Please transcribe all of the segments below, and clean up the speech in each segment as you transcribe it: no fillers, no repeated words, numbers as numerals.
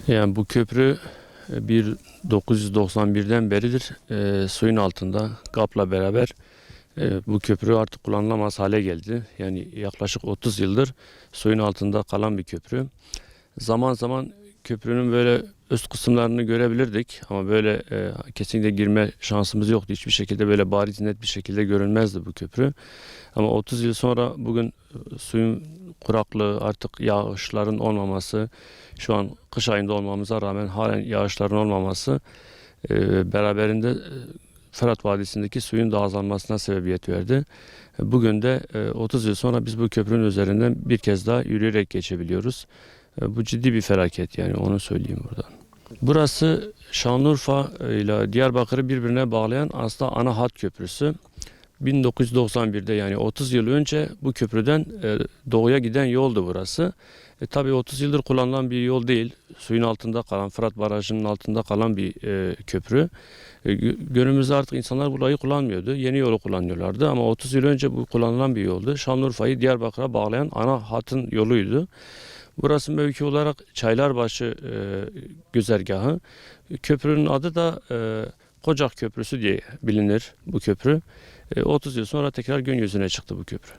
Yani bu köprü 1991'den beridir suyun altında GAP'la beraber bu köprü artık kullanılamaz hale geldi. Yani yaklaşık 30 yıldır suyun altında kalan bir köprü. Zaman zaman köprünün böyle üst kısımlarını görebilirdik ama böyle kesinlikle girme şansımız yoktu. Hiçbir şekilde böyle bariz net bir şekilde görünmezdi bu köprü. Ama 30 yıl sonra bugün suyun kuraklığı, artık yağışların olmaması, şu an kış ayında olmamıza rağmen halen yağışların olmaması beraberinde Fırat Vadisi'ndeki suyun da azalmasına sebebiyet verdi. Bugün de 30 yıl sonra biz bu köprünün üzerinden bir kez daha yürüyerek geçebiliyoruz. Bu ciddi bir felaket, yani onu söyleyeyim buradan. Burası Şanlıurfa ile Diyarbakır'ı birbirine bağlayan aslında ana hat köprüsü. 1991'de, yani 30 yıl önce bu köprüden doğuya giden yoldu burası. Tabii 30 yıldır kullanılan bir yol değil. Suyun altında kalan, Fırat Barajı'nın altında kalan bir köprü. Günümüzde artık insanlar burayı kullanmıyordu. Yeni yolu kullanıyorlardı ama 30 yıl önce bu kullanılan bir yoldu. Şanlıurfa'yı Diyarbakır'a bağlayan ana hatın yoluydu. Burası mevki olarak Çaylarbaşı güzergahı. Köprünün adı da Kocak Köprüsü diye bilinir bu köprü. 30 yıl sonra tekrar gün yüzüne çıktı bu köprü.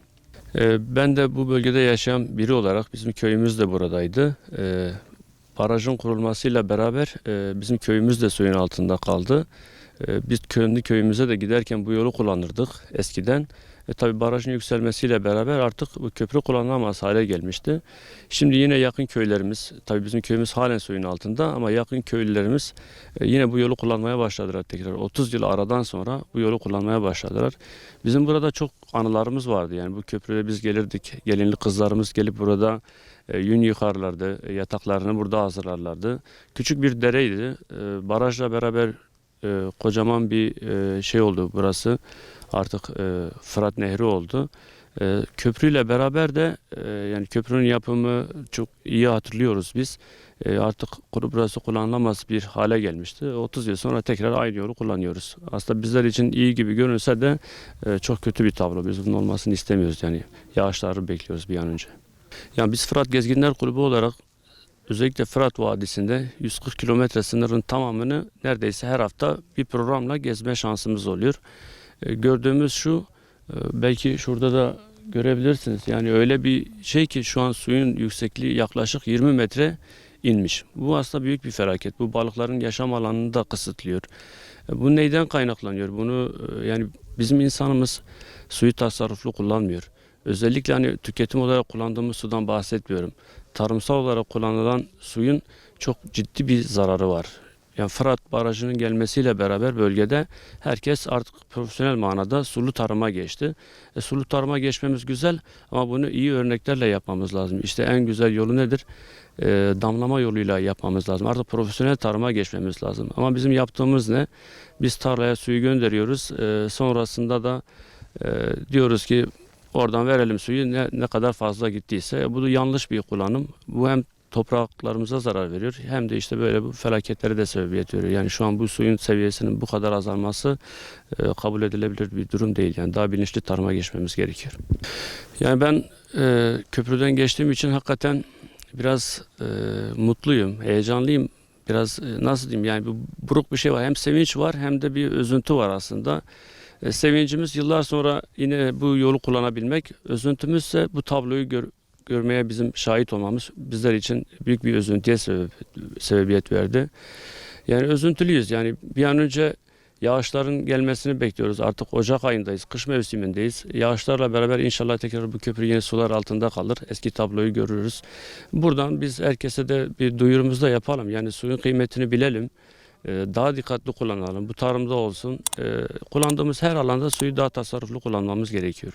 Ben de bu bölgede yaşayan biri olarak, bizim köyümüz de buradaydı. Barajın kurulmasıyla beraber bizim köyümüz de suyun altında kaldı. Biz kendi köyümüze de giderken bu yolu kullanırdık eskiden. Tabii barajın yükselmesiyle beraber artık bu köprü kullanılamaz hale gelmişti. Şimdi yine yakın köylerimiz, tabii bizim köyümüz halen suyun altında ama yakın köylülerimiz yine bu yolu kullanmaya başladılar tekrar. 30 yıl aradan sonra bu yolu kullanmaya başladılar. Bizim burada çok anılarımız vardı. Yani bu köprüye biz gelirdik. Gelinli kızlarımız gelip burada yün yıkarlardı. Yataklarını burada hazırlarlardı. Küçük bir dereydi. Barajla beraber kocaman bir şey oldu burası. Artık Fırat Nehri oldu. Köprüyle beraber de yani köprünün yapımı çok iyi hatırlıyoruz biz. Artık burası kullanılamaz bir hale gelmişti. 30 yıl sonra tekrar aynı yolu kullanıyoruz. Aslında bizler için iyi gibi görünse de çok kötü bir tablo. Biz bunun olmasını istemiyoruz, yani yağışları bekliyoruz bir an önce. Yani biz Fırat Gezginler Kulübü olarak özellikle Fırat Vadisi'nde 140 kilometre sınırın tamamını neredeyse her hafta bir programla gezme şansımız oluyor. Gördüğümüz şu, belki şurada da görebilirsiniz. Yani öyle bir şey ki şu an suyun yüksekliği yaklaşık 20 metre inmiş. Bu aslında büyük bir felaket. Bu balıkların yaşam alanını da kısıtlıyor. Bu neyden kaynaklanıyor? Bunu yani bizim insanımız suyu tasarruflu kullanmıyor. Özellikle hani tüketim olarak kullandığımız sudan bahsetmiyorum. Tarımsal olarak kullanılan suyun çok ciddi bir zararı var. Yani Fırat Barajı'nın gelmesiyle beraber bölgede herkes artık profesyonel manada sulu tarıma geçti. Sulu tarıma geçmemiz güzel ama bunu iyi örneklerle yapmamız lazım. İşte en güzel yolu nedir? Damlama yoluyla yapmamız lazım. Artık profesyonel tarıma geçmemiz lazım. Ama bizim yaptığımız ne? Biz tarlaya suyu gönderiyoruz. Sonrasında da diyoruz ki oradan verelim suyu, ne kadar fazla gittiyse. Bu da yanlış bir kullanım. Bu hem topraklarımıza zarar veriyor hem de işte böyle bu felaketlere de sebebiyet veriyor. Yani şu an bu suyun seviyesinin bu kadar azalması kabul edilebilir bir durum değil. Yani daha bilinçli tarıma geçmemiz gerekiyor. Yani ben köprüden geçtiğim için hakikaten biraz mutluyum, heyecanlıyım. Biraz nasıl diyeyim, yani bir buruk bir şey var. Hem sevinç var hem de bir üzüntü var aslında. Sevincimiz yıllar sonra yine bu yolu kullanabilmek. Üzüntümüzse bu tabloyu görmeye bizim şahit olmamız bizler için büyük bir üzüntüye sebebiyet verdi. Yani üzüntülüyüz. Yani bir an önce yağışların gelmesini bekliyoruz. Artık Ocak ayındayız, kış mevsimindeyiz. Yağışlarla beraber inşallah tekrar bu köprü yine sular altında kalır. Eski tabloyu görürüz. Buradan biz herkese de bir duyurumuzu da yapalım. Yani suyun kıymetini bilelim. Daha dikkatli kullanalım. Bu tarımda olsun. Kullandığımız her alanda suyu daha tasarruflu kullanmamız gerekiyor.